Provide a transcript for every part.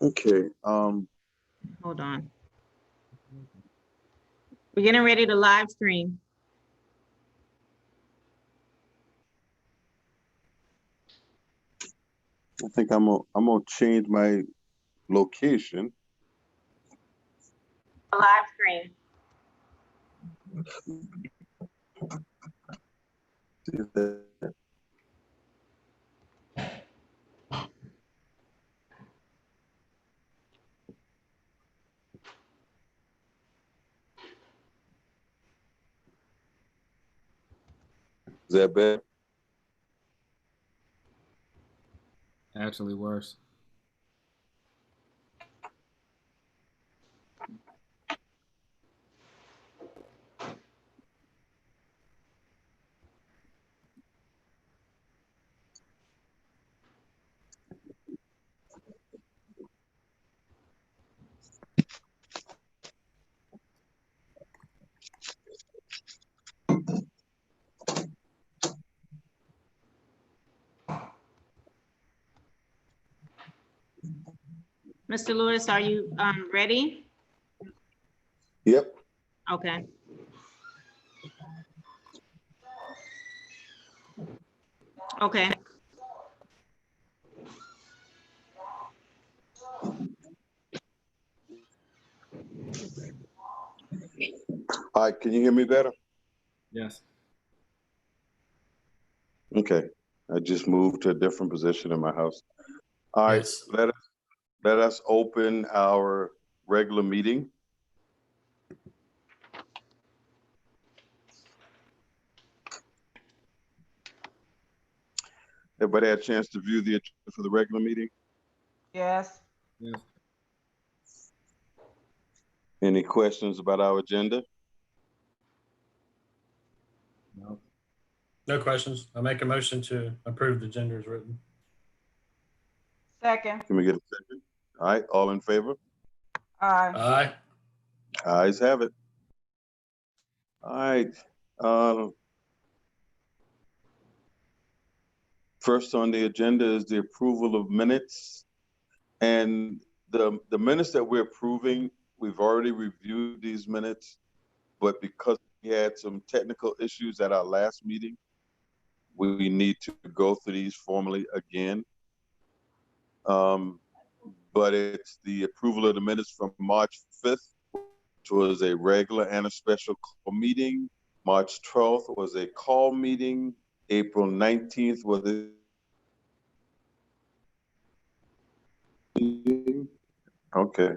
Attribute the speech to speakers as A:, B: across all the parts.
A: Okay.
B: Hold on. We're getting ready to live stream.
A: I think I'm gonna change my location.
B: Live stream.
A: See if that- Is that better?
C: Actually worse.
B: Mr. Lewis, are you ready?
A: Yep.
B: Okay. Okay.
A: All right. Can you hear me better?
C: Yes.
A: Okay. I just moved to a different position in my house. All right.
D: Yes.
A: Let us open our regular meeting. Everybody had a chance to view the agenda for the regular meeting?
E: Yes.
C: Yes.
A: Any questions about our agenda?
C: No.
D: No questions. I make a motion to approve the agenda as written.
E: Second.
A: Can we get a second? All right. All in favor?
E: Aye.
D: Aye.
A: Ayes have it. All right. First on the agenda is the approval of minutes. And the minutes that we're approving, we've already reviewed these minutes, but because we had some technical issues at our last meeting, we need to go through these formally again. But it's the approval of the minutes from March 5th, which was a regular and a special call meeting. March 12th was a call meeting. April 19th was a meeting. Okay.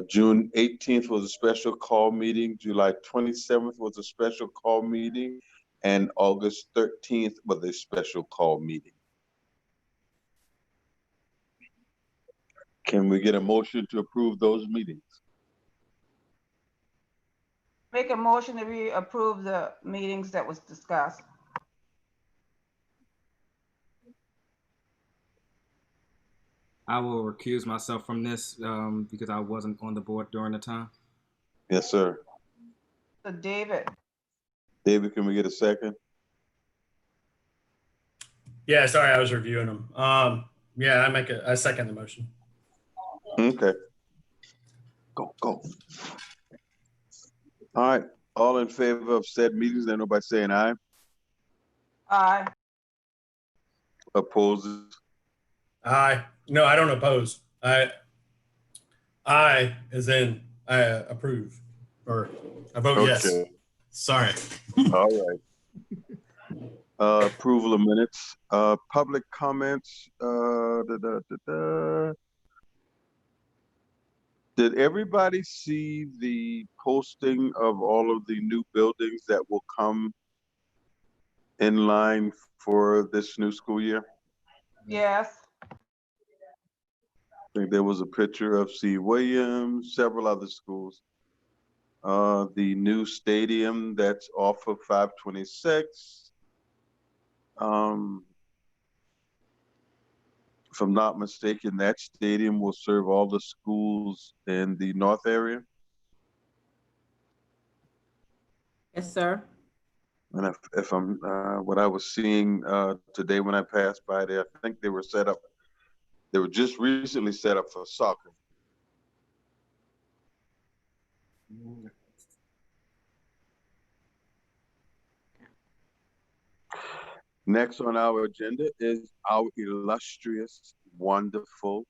A: June 18th was a special call meeting. July 27th was a special call meeting. And August 13th was a special call meeting. Can we get a motion to approve those meetings?
E: Make a motion that we approve the meetings that was discussed.
C: I will recuse myself from this because I wasn't on the board during the time.
A: Yes, sir.
E: So David.
A: David, can we get a second?
D: Yeah, sorry, I was reviewing them. Yeah, I second the motion.
A: Okay. Go. All right. All in favor of said meetings, let nobody saying aye.
E: Aye.
A: Opposes?
D: Aye. No, I don't oppose. I as in I approve or I vote yes.
A: Okay.
D: Sorry.
A: All right. Approval of minutes. Public comments. Did everybody see the posting of all of the new buildings that will come in line for this new school year?
E: Yes.
A: I think there was a picture of C. Williams, several other schools. The new stadium that's off of 526. If I'm not mistaken, that stadium will serve all the schools in the north area.
B: Yes, sir.
A: And if I'm, what I was seeing today when I passed by there, I think they were set up They were just recently set up for soccer. Next on our agenda is our illustrious, wonderful,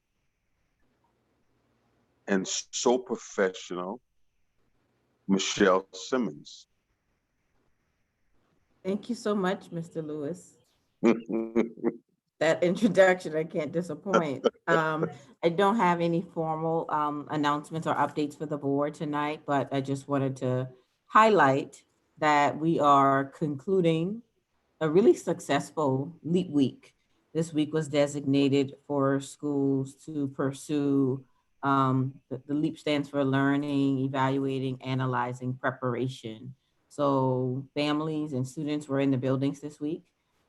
A: and so professional, Michelle Simmons.
F: Thank you so much, Mr. Lewis. That introduction, I can't disappoint. I don't have any formal announcements or updates for the board tonight, but I just wanted to highlight that we are concluding a really successful LEAP week. This week was designated for schools to pursue, the LEAP stands for learning, evaluating, analyzing, preparation. So families and students were in the buildings this week.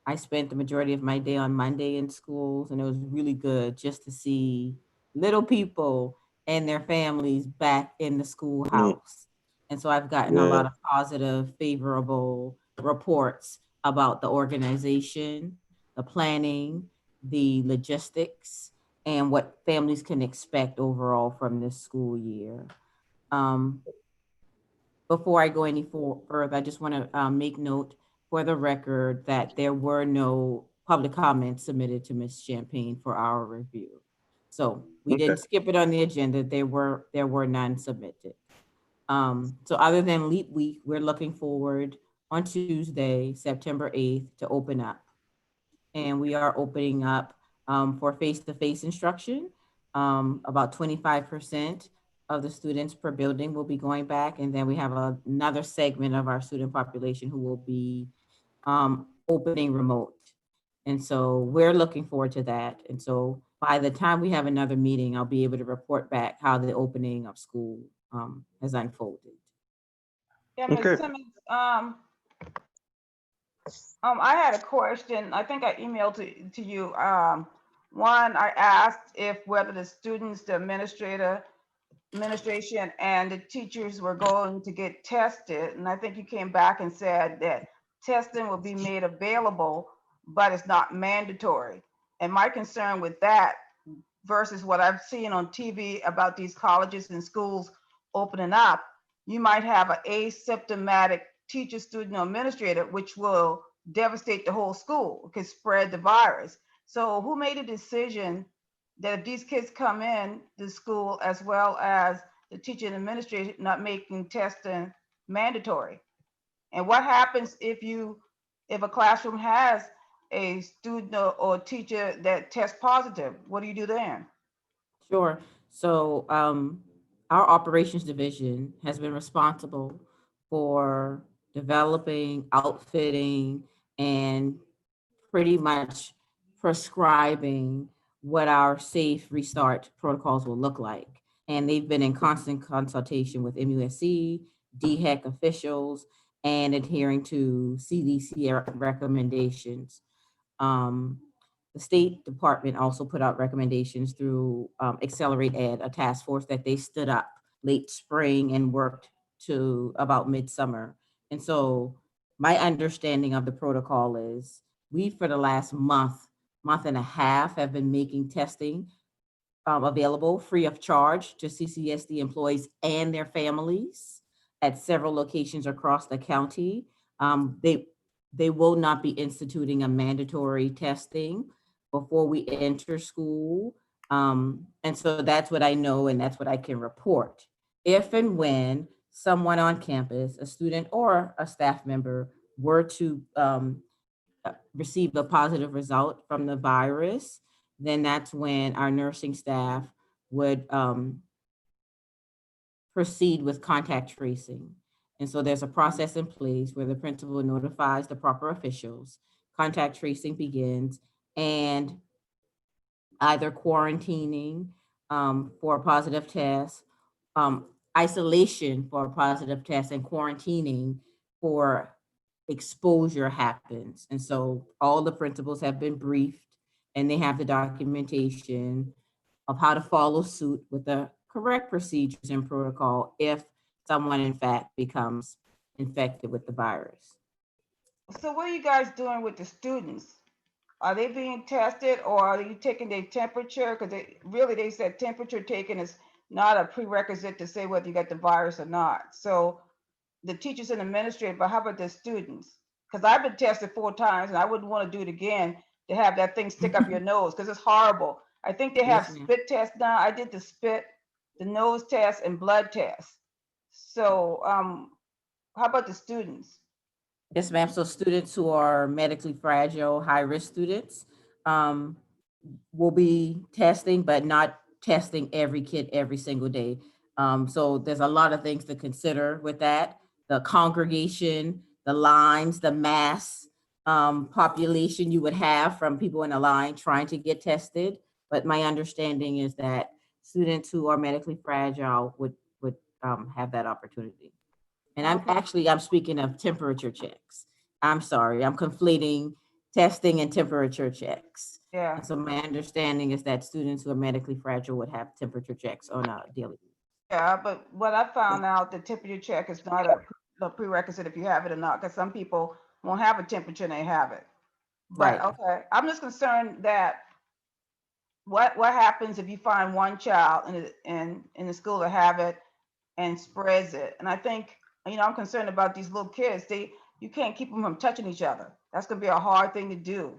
F: I spent the majority of my day on Monday in schools, and it was really good just to see little people and their families back in the schoolhouse. And so I've gotten a lot of positive, favorable reports about the organization, the planning, the logistics, and what families can expect overall from this school year. Before I go any further, I just want to make note for the record that there were no public comments submitted to Ms. Champagne for our review. So we didn't skip it on the agenda. There were none submitted. So other than LEAP week, we're looking forward on Tuesday, September 8th, to open up. And we are opening up for face-to-face instruction. About 25% of the students per building will be going back. And then we have another segment of our student population who will be opening remote. And so we're looking forward to that. And so by the time we have another meeting, I'll be able to report back how the opening of school has unfolded.
E: Yeah, Ms. Simmons, I had a question. I think I emailed to you. One, I asked if whether the students, the administration and the teachers were going to get tested. And I think you came back and said that testing will be made available, but it's not mandatory. And my concern with that versus what I've seen on TV about these colleges and schools opening up, you might have an asymptomatic teacher, student, or administrator, which will devastate the whole school, could spread the virus. So who made a decision that if these kids come in the school as well as the teacher and administrator not making testing mandatory? And what happens if a classroom has a student or teacher that tests positive? What do you do then?
F: Sure. So our operations division has been responsible for developing, outfitting, and pretty much prescribing what our safe restart protocols will look like. And they've been in constant consultation with MUSC, DHEC officials, and adhering to CDC recommendations. The State Department also put out recommendations through Accelerate Ed, a task force that they stood up late spring and worked to about midsummer. And so my understanding of the protocol is we, for the last month and a half, have been making testing available free of charge to CCSD employees and their families at several locations across the county. They will not be instituting a mandatory testing before we enter school. And so that's what I know, and that's what I can report. If and when someone on campus, a student or a staff member, were to receive a positive result from the virus, then that's when our nursing staff would proceed with contact tracing. And so there's a process in place where the principal notifies the proper officials, contact tracing begins, and either quarantining for a positive test, isolation for a positive test, and quarantining for exposure happens. And so all the principals have been briefed and they have the documentation of how to follow suit with the correct procedures and protocol if someone in fact becomes infected with the virus.
E: So what are you guys doing with the students? are they being tested or are you taking their temperature? Because they said temperature taken is not a prerequisite to say whether you got the virus or not. So the teachers and administrators, but how about the students? Because I've been tested 4 times and I wouldn't want to do it again to have that thing stick up your nose because it's horrible. I think they have
F: Yes, ma'am.
E: spit tests now. I did the spit, the nose test, and blood test. So how about the students?
F: Yes, ma'am. So students who are medically fragile, high-risk students, will be testing, but not testing every kid every single day. So there's a lot of things to consider with that. The congregation, the lines, the mass population you would have from people in a line trying to get tested. But my understanding is that students who are medically fragile would have that opportunity. And I'm speaking of temperature checks. I'm sorry, I'm conflating testing and temperature checks.
E: Yeah.
F: And so my understanding is that students who are medically fragile would have temperature checks on a daily.
E: Yeah, but what I found out, the temperature check is not a prerequisite if you have it or not, because some people won't have a temperature and they have it. But
F: Right.
E: okay, I'm just concerned that what happens if you find one child in the school that have it and spreads it? And I think, I'm concerned about these little kids. You can't keep them from touching each other. That's gonna be a hard thing to do.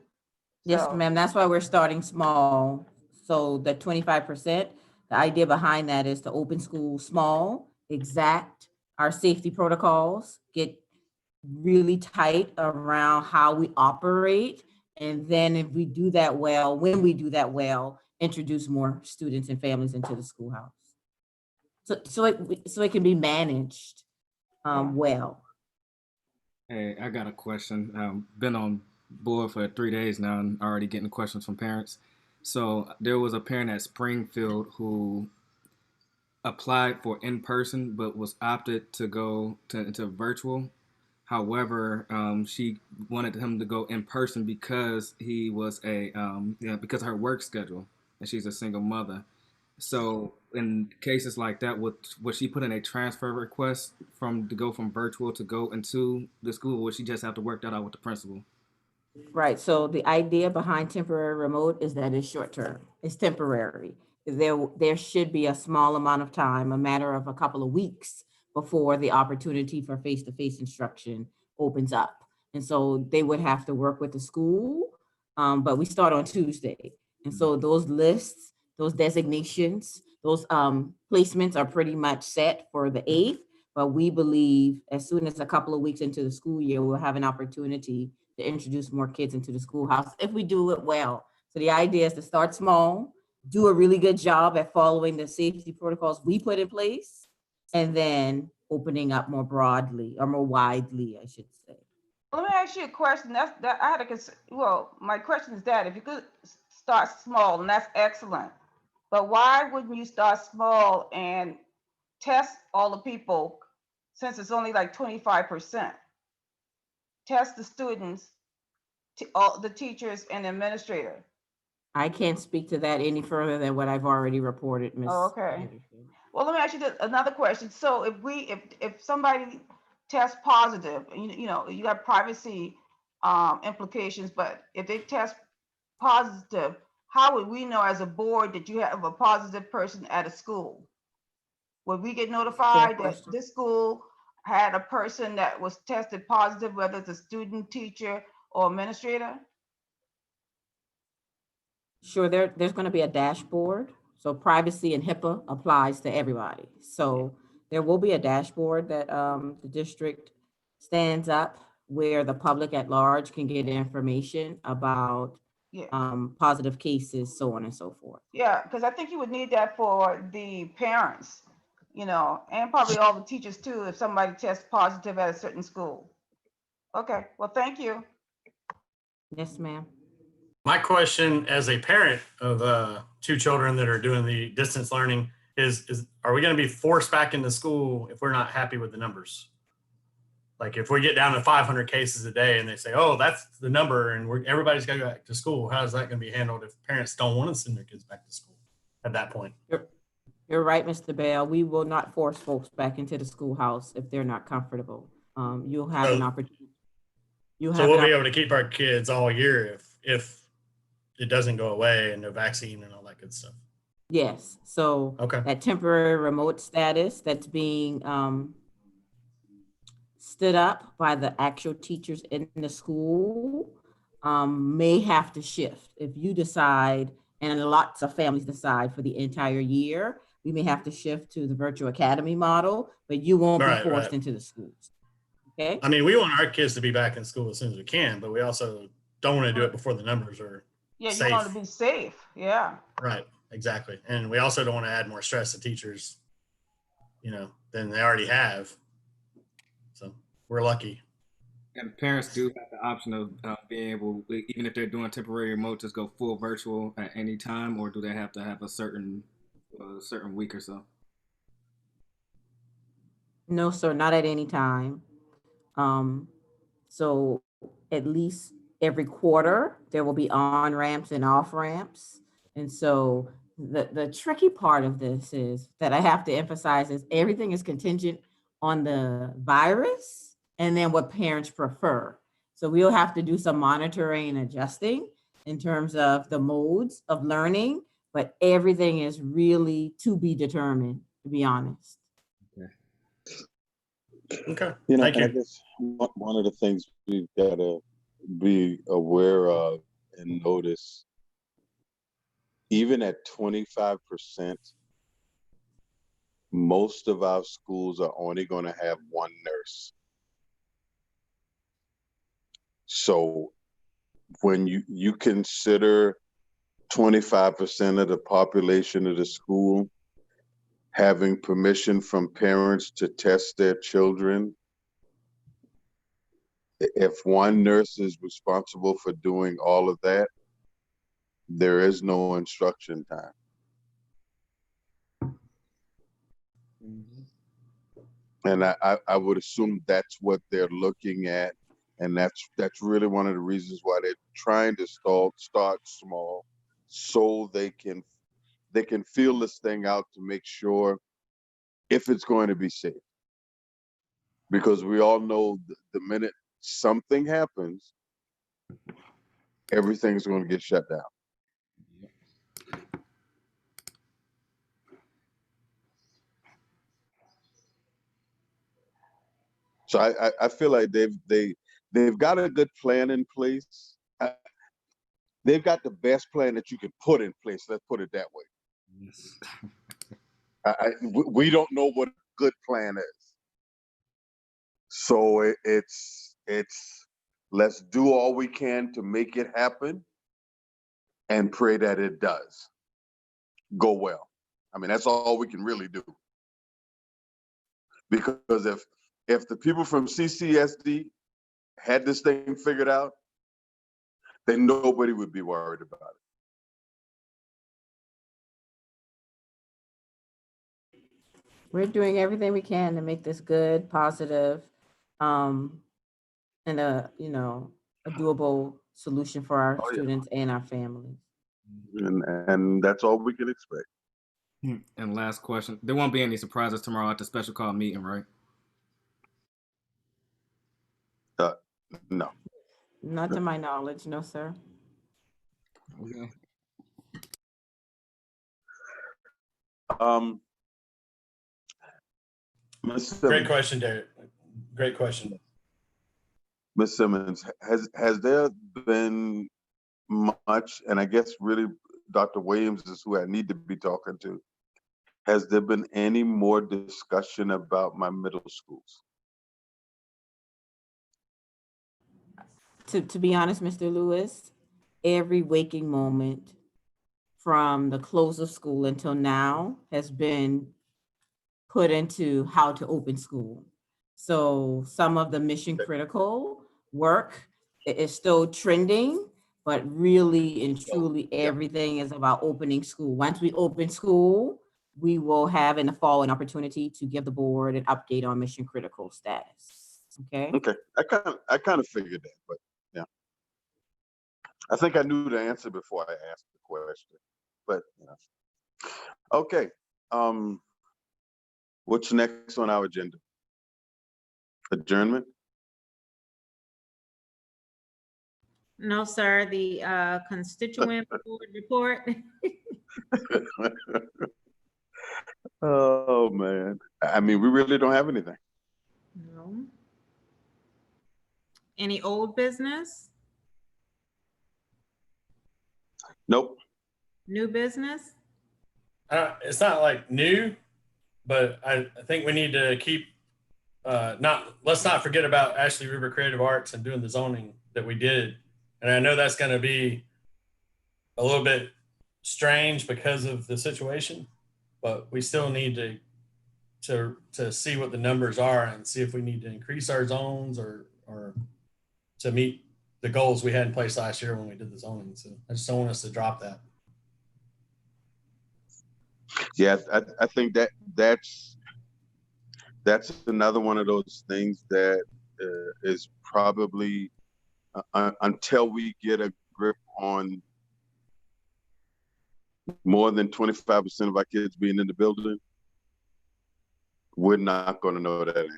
F: Yes,
E: So,
F: ma'am. That's why we're starting small. So the 25%, the idea behind that is to open school small, exact, our safety protocols, get really tight around how we operate. And then if we do that well, when we do that well, introduce more students and families into the schoolhouse. So it can be managed well.
C: Hey, I got a question. Been on board for 3 days now and already getting questions from parents. So there was a parent at Springfield who applied for in person but was opted to go to virtual. However, she wanted him to go in person because he was because of her work schedule, and she's a single mother. So in cases like that, would she put in a transfer request to go from virtual to go into the school, or would she just have to work that out with the principal?
F: Right, so the idea behind temporary remote is that it's short term, it's temporary. There should be a small amount of time, a matter of a couple of weeks before the opportunity for face-to-face instruction opens up. And so they would have to work with the school, but we start on Tuesday. And so those lists, those designations, those placements are pretty much set for the 8th, but we believe as soon as a couple of weeks into the school year, we'll have an opportunity to introduce more kids into the schoolhouse if we do it well. So the idea is to start small, do a really good job at following the safety protocols we put in place, and then opening up more broadly or more widely, I should say.
E: let me ask you a question. My question is that if you could start small, and that's excellent, but why wouldn't you start small and test all the people since it's only like 25%? Test the students, all the teachers and the administrator.
F: I can't speak to that any further than what I've already reported, Ms.
E: Oh, okay. Well, let me ask you another question. So if somebody tests positive, you got privacy implications, but if they test positive, how would we know as a board that you have a positive person at a school? Would we get notified that this school had a person that was tested positive, whether it's a student, teacher, or administrator?
F: Sure, there's going to be a dashboard. So privacy and HIPAA applies to everybody. So there will be a dashboard that the district stands up where the public at large can get information about positive cases, so on and so forth.
E: Yeah, because I think you would need that for the parents, and probably all the teachers too, if somebody tests positive at a certain school. Okay, well, thank you.
F: Yes, ma'am.
D: My question as a parent of 2 children that are doing the distance learning is are we going to be forced back into school if we're not happy with the numbers? Like if we get down to 500 cases a day and they say, oh, that's the number and everybody's got to go back to school, how's that going to be handled if parents don't want to send their kids back to school at that point?
F: You're right, Mr. Bell. We will not force folks back into the schoolhouse if they're not comfortable. You'll have an opportunity.
D: So we'll be able to keep our kids all year if it doesn't go away and no vaccine and all that good stuff.
F: Yes, so
D: Okay.
F: that temporary remote status that's being stood up by the actual teachers in the school may have to shift. If you decide, and lots of families decide for the entire year, we may have to shift to the virtual academy model, but you won't be
D: Right,
F: forced
D: right.
F: into the schools. Okay?
D: I mean, we want our kids to be back in school as soon as we can, but we also don't want to do it before the numbers are
E: Yeah, you
D: safe.
E: want to be safe. Yeah.
D: Right, exactly. And we also don't want to add more stress to teachers, than they already have. So we're lucky.
C: And parents do have the option of being able, even if they're doing temporary remote, just go full virtual at any time, or do they have to have a certain week or so?
F: No, sir, not at any time. So at least every quarter, there will be on ramps and off ramps. And so the tricky part of this is that I have to emphasize is everything is contingent on the virus and then what parents prefer. So we'll have to do some monitoring and adjusting in terms of the modes of learning, but everything is really to be determined, to be honest.
D: Okay.
A: And
D: Thank
A: I
D: you.
A: guess one of the things we've got to be aware of and notice, even at 25%, most of our schools are only going to have one nurse. So when you consider 25% of the population of the school having permission from parents to test their children, if one nurse is responsible for doing all of that, there is no instruction time. And I would assume that's what they're looking at. And that's really one of the reasons why they're trying to start small, so they can feel this thing out to make sure if it's going to be safe. Because we all know the minute something happens, everything's going to get shut down. So I feel like they've got a good plan in place. They've got the best plan that you can put in place. Let's put it that way.
C: Yes.
A: We don't know what a good plan is. So it's let's do all we can to make it happen and pray that it does go well. I mean, that's all we can really do. Because if the people from CCSD had this thing figured out, then nobody would be worried about it.
F: We're doing everything we can to make this good, positive, and a doable solution for our
A: Oh, yeah.
F: students and our families.
A: And that's all we can expect.
C: And last question, there won't be any surprises tomorrow at the special call meeting, right?
A: No.
F: Not to my knowledge, no, sir.
C: Okay.
A: Ms.
D: Great
A: Simmons,
D: question, Derek. Great question.
A: Ms. Simmons, has there been much, and I guess really Dr. Williams is who I need to be talking to, has there been any more discussion about my middle schools?
F: To be honest, Mr. Lewis, every waking moment from the close of school until now has been put into how to open school. So some of the mission critical work is still trending, but really and truly everything is about opening school. Once we open school, we will have in the fall an opportunity to give the board an update on mission critical status. Okay.
A: Okay, I kind of figured that, but yeah, I think I knew the answer before I asked the question. But okay, what's next on our agenda? Adjournment.
B: No, sir, the constituent board report.
A: Oh, man. I mean, we really don't have anything.
B: No. Any old business?
A: Nope.
B: New business?
D: It's not like new, but I think we need to keep let's not forget about Ashley River Creative Arts and doing the zoning that we did. And I know that's going to be a little bit strange because of the situation, but we still need to see what the numbers are and see if we need to increase our zones or to meet the goals we had in place last year when we did the zoning. So I just don't want us to drop that.
A: Yeah, I think that's another one of those things that is probably until we get a grip on more than 25% of our kids being in the building, we're not going to know that answer.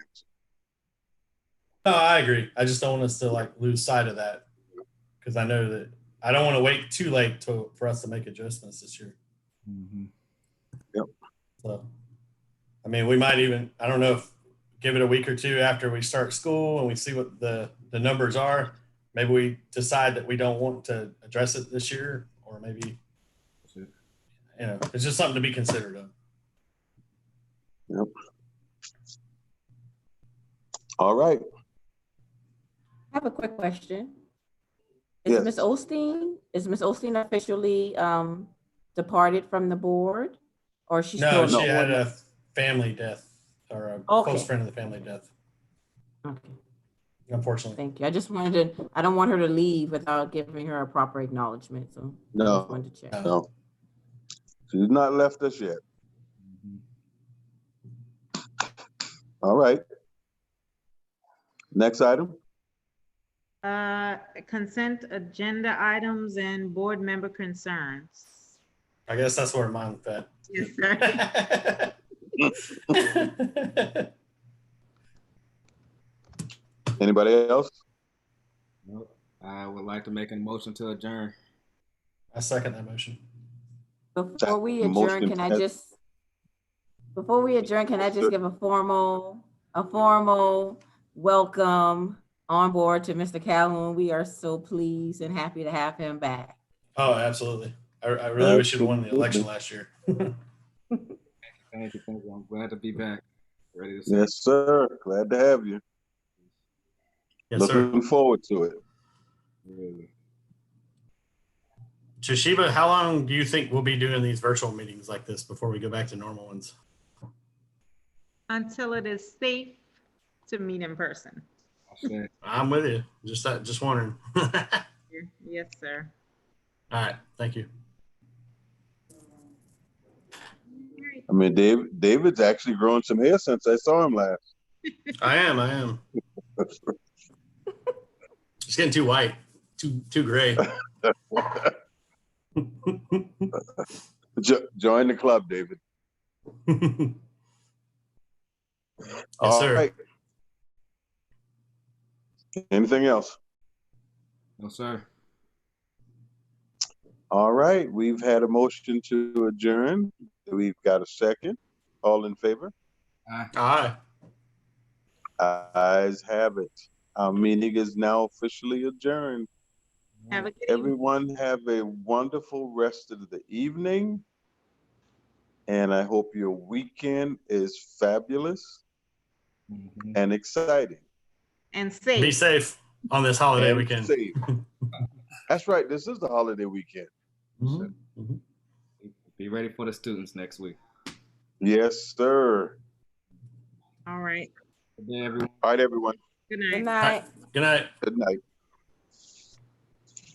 D: No, I agree. I just don't want us to like lose sight of that because I know that I don't want to wait too late for us to make adjustments this year.
C: Mhm.
A: Yep.
D: So, I mean, we might even, I don't know if give it a week or two after we start school and we see what the numbers are. Maybe we decide that we don't want to address it this year, or maybe, you know, it's just something to be considered of.
A: Yep. All right.
F: I have a quick question.
A: Yes.
F: Is Ms. Osteen officially departed from the board? Or is she still
D: No,
F: on the
D: she had
F: board?
D: a family death or a
F: Okay.
D: close friend of the family death,
F: Okay,
D: unfortunately.
F: thank you. I just wanted to, I don't want her to leave without giving her a proper acknowledgement, so I
A: No.
F: just wanted to check.
A: No. She's not left us yet.
C: Mhm.
A: All right. Next item.
B: Consent agenda items and board member concerns.
D: I guess that's where mine fit.
B: Yes, sir.
A: Anybody else?
C: Nope. I would like to make a motion to adjourn.
D: I second that motion.
F: Before we adjourn,
A: Motion
F: can I
A: has-
F: just, before we adjourn, can I just give a formal welcome on board to Mr. Calhoun? We are so pleased and happy to have him back.
D: Oh, absolutely. I really wish you'd have won the election last year.
C: Thank you. I'm glad to be back. Ready to serve.
A: Yes, sir. Glad to have you.
D: Yes, sir.
A: Looking forward to it.
C: Really.
D: Toshiba, how long do you think we'll be doing these virtual meetings like this before we go back to normal ones?
B: Until it is safe to meet in person.
C: I said,
D: I'm with you. Just wondering. All
B: Yes, sir.
D: right. Thank you.
A: I mean, David's actually growing some hair since I saw him last.
D: I am. It's getting too white, too gray.
A: Join the club, David.
D: Yes,
A: All
D: sir.
A: right. Anything else?
C: no, sir.
A: All right. We've had a motion to adjourn. We've got a second. All in favor?
C: Aye.
D: All right.
A: Ayes have it. Our meeting is now officially adjourned.
B: Have a good evening.
A: Everyone have a wonderful rest of the evening. And I hope your weekend is fabulous
C: Mhm.
A: and exciting.
B: And
D: Be
B: safe.
D: safe on this holiday
A: and
D: weekend.
A: safe. That's right. This is the holiday weekend.
D: Mhm. Mhm.
C: Be ready for the students next week.
A: Yes, sir.
B: All right.
C: Good day, everyone.
A: All right, everyone.
B: Good
F: Good
B: night.
F: night.
D: Good night.
A: Good night.